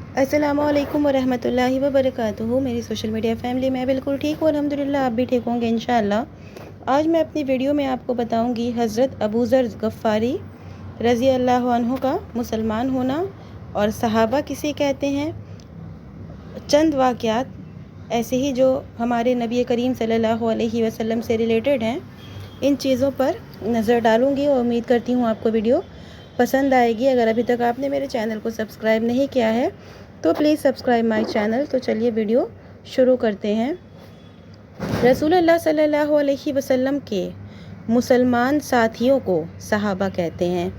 अस्सलामु अलैकुम वरहमतुल्लाहि वबरकातुहू। मेरी सोशल मीडिया फैमिली, मैं बिल्कुल ठीक हूँ अल्हम्दुलिल्लाह। आप भी ठीक होंगे इंशाअल्लाह। आज मैं अपनी वीडियो में आपको बताऊंगी हज़रत अबू ज़र गफ़ारी रज़ी अल्लाह अन्हु का मुसलमान होना और सहाबा किसे कहते हैं। चंद वाक़यात ऐसे ही जो हमारे नबी करीम सल्लल्लाहु अलैहि वसल्लम से रिलेटेड हैं, इन चीज़ों पर नज़र डालूंगी और उम्मीद करती हूँ आपको वीडियो पसंद आएगी। अगर अभी तक आपने मेरे चैनल को सब्सक्राइब नहीं किया है तो प्लीज़ सब्सक्राइब माय चैनल। तो चलिए वीडियो शुरू करते हैं। रसूलुल्लाह सल्लल्लाहु अलैहि वसल्लम के मुसलमान साथियों को सहाबा कहते हैं।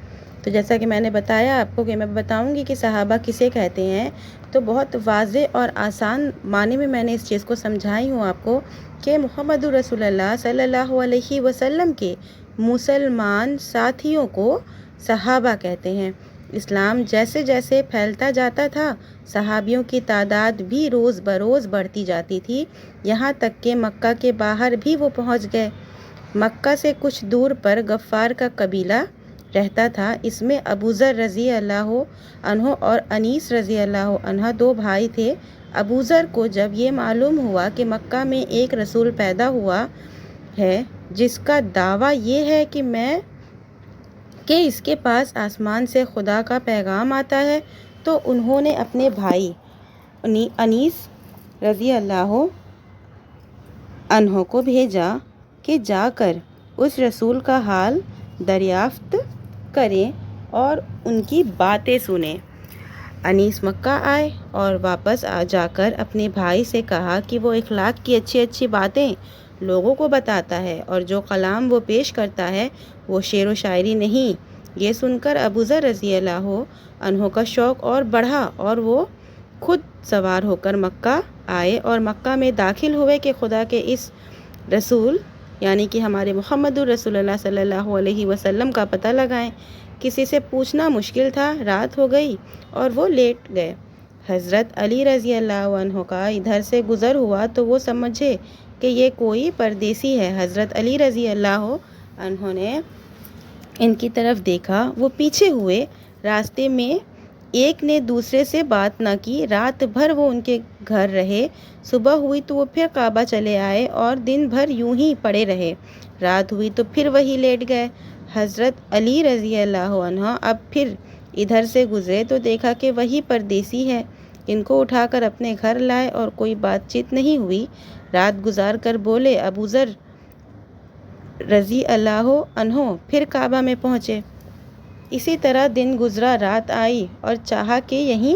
तो जैसा कि मैंने बताया आपको कि मैं बताऊंगी कि सहाबा किसे कहते हैं, तो बहुत वाज़े और आसान माने में मैंने इस चीज़ को समझाई हूँ आपको कि मुहम्मदुर रसूलुल्लाह सल्लल्लाहु अलैहि वसल्लम के मुसलमान साथियों को सहाबा कहते हैं। इस्लाम जैसे जैसे फैलता जाता था, सहाबियों की तादाद भी रोज़ बरोज़ बढ़ती जाती थी, यहाँ तक कि मक्का के बाहर भी वो पहुँच गए। मक्का से कुछ दूर पर गफ़ार का कबीला रहता था। इसमें अबू ज़र रज़ी अल्लाह अन्हु और अनीस रज़ी अल्लाह अन्हा दो भाई थे। अबू ज़र को जब ये मालूम हुआ कि मक्का में एक रसूल पैदा हुआ है जिसका दावा ये है कि इसके पास आसमान से खुदा का पैगाम आता है, तो उन्होंने अपने भाई अनीस रज़ी अल्लाह अन्हो को भेजा कि जाकर उस रसूल का हाल दरियाफ्त करें और उनकी बातें सुनें। अनीस मक्का आए और वापस जाकर अपने भाई से कहा कि वो इखलाक की अच्छी अच्छी बातें लोगों को बताता है और जो कलाम वो पेश करता है वो शेर व शायरी नहीं। ये सुनकर अबू ज़र रज़ी अल्लाह अन्हो का शौक़ और बढ़ा और वो खुद सवार होकर मक्का आए और मक्का में दाखिल हुए कि खुदा के इस रसूल यानी कि हमारे मुहम्मदुर रसूलुल्लाह सल्लल्लाहु अलैहि वसल्लम का पता लगाएं। किसी से पूछना मुश्किल था। रात हो गई और वो लेट गए। हज़रत अली रज़ी अल्लाह अन्हु का इधर से गुज़र हुआ तो वो समझे कि ये कोई परदेसी है। हज़रत अली रज़ी अल्लाह अन्हु ने इनकी तरफ देखा, वो पीछे हुए। रास्ते में एक ने दूसरे से बात ना की। रात भर वो उनके घर रहे। सुबह हुई तो वो फिर काबा चले आए और दिन भर यूं ही पड़े रहे। रात हुई तो फिर वही लेट गए। हज़रत अली रज़ी अल्लाह अन्हा अब फिर इधर से गुज़रे तो देखा कि वही परदेसी है। इनको उठाकर अपने घर लाए और कोई बातचीत नहीं हुई। रात गुजार कर बोले, अबू ज़र रज़ी अल्लाह अन्हो फिर काबा में पहुँचे। इसी तरह दिन गुज़रा, रात आई और चाहा कि यहीं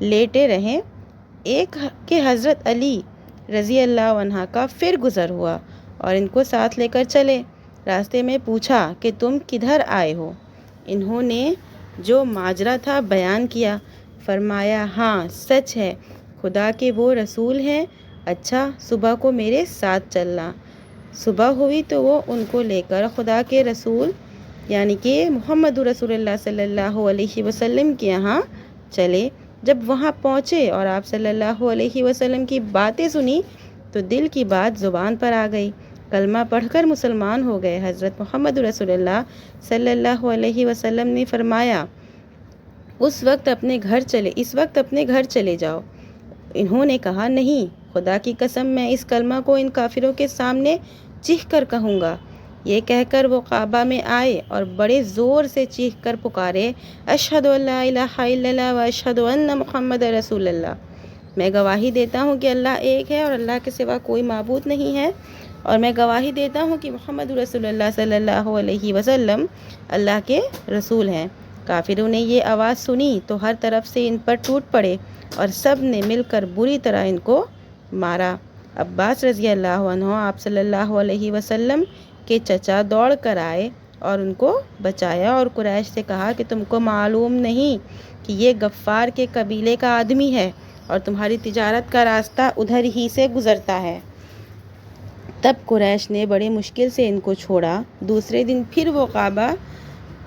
लेटे रहें। एक के हज़रत अली रज़ी अल्लाह अन्हा का फिर गुज़र हुआ और इनको साथ लेकर चले। रास्ते में पूछा कि तुम किधर आए हो। इन्होंने जो माजरा था बयान किया। फरमाया, हाँ सच है, खुदा के वो रसूल हैं। अच्छा, सुबह को मेरे साथ चलना। सुबह हुई तो वो उनको लेकर खुदा के रसूल यानी कि मुहम्मदुर रसूलुल्लाह सल्लल्लाहु अलैहि वसल्लम के यहाँ चले। जब वहाँ पहुँचे और आप सल्लल्लाहु अलैहि वसल्लम की बातें सुनी तो दिल की बात ज़ुबान पर आ गई। कलमा पढ़कर मुसलमान हो गए। हज़रत मुहम्मदुर रसूलुल्लाह सल्लल्लाहु अलैहि वसल्लम ने फरमाया, इस वक्त अपने घर चले जाओ। इन्होंने कहा, नहीं, खुदा की कसम, मैं इस कलमा को इन काफिरों के सामने चीख कर कहूँगा। ये कहकर वो काबा में आए और बड़े ज़ोर से चीख कर पुकारे, अशहदु अल्ला इलाहा इल्लल्लाह व अशहदु अन्ना मुहम्मद रसूलुल्लाह। मैं गवाही देता हूँ कि अल्लाह एक है और अल्लाह के सिवा कोई माबूद नहीं है, और मैं गवाही देता हूँ कि मुहम्मद रसूलुल्लाह सल्लल्लाहु अलैहि वसल्लम अल्लाह के रसूल हैं। काफिरों ने ये आवाज़ सुनी तो हर तरफ से इन पर टूट पड़े और सब ने मिलकर बुरी तरह इनको मारा। अब्बास रज़ी अल्लाह अन्हु आप सल्लल्लाहु अलैहि वसल्लम के चचा दौड़ कर आए और उनको बचाया और कुरैश से कहा कि तुमको मालूम नहीं कि ये गफ़ार के कबीले का आदमी है और तुम्हारी तिजारत का रास्ता उधर ही से गुज़रता है। तब कुरैश ने बड़े मुश्किल से इनको छोड़ा। दूसरे दिन फिर वो काबा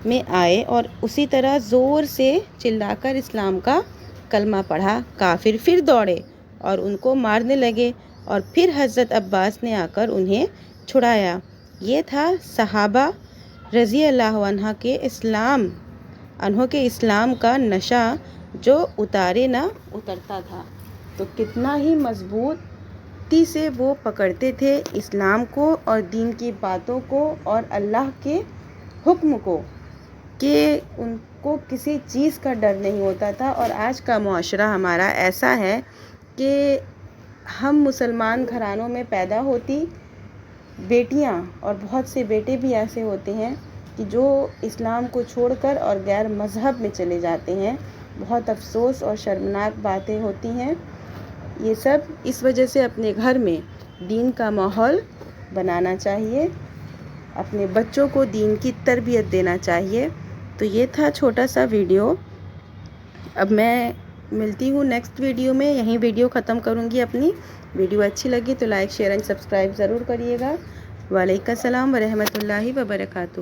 में आए और उसी तरह ज़ोर से चिल्लाकर इस्लाम का कलमा पढ़ा। काफिर फिर दौड़े और उनको मारने लगे और फिर हज़रत अब्बास ने आकर उन्हें छुड़ाया। ये था सहाबा रज़ी अल्लाह अन्हा के इस्लाम का नशा جو اتارے نہ اترتا تھا۔ تو کتنا ہی مضبوطی سے وہ پکڑتے تھے اسلام کو اور دین کی باتوں کو اور اللہ کے حکم کو، کہ ان کو کسی چیز کا ڈر نہیں ہوتا تھا۔ اور آج کا معاشرہ ہمارا ایسا ہے کہ ہم مسلمان گھرانوں میں پیدا ہوتی بیٹیاں اور بہت سے بیٹے بھی ایسے ہوتے ہیں کہ جو اسلام کو چھوڑ کر اور غیر مذہب میں چلے جاتے ہیں۔ بہت افسوس اور شرمناک باتیں ہوتی ہیں۔ یہ سب اس وجہ سے اپنے گھر میں دین کا ماحول بنانا چاہیے، اپنے بچوں کو دین کی تربیت دینا چاہیے۔ تو یہ تھا چھوٹا سا ویڈیو۔ اب میں ملتی ہوں نیکسٹ ویڈیو میں، یہیں ویڈیو ختم کروں گی اپنی۔ ویڈیو اچھی لگی تو لائک شیئر اینڈ سبسکرائب ضرور کریے گا۔ وعلیکم السلام ورحمۃ اللہ وبرکاتہ۔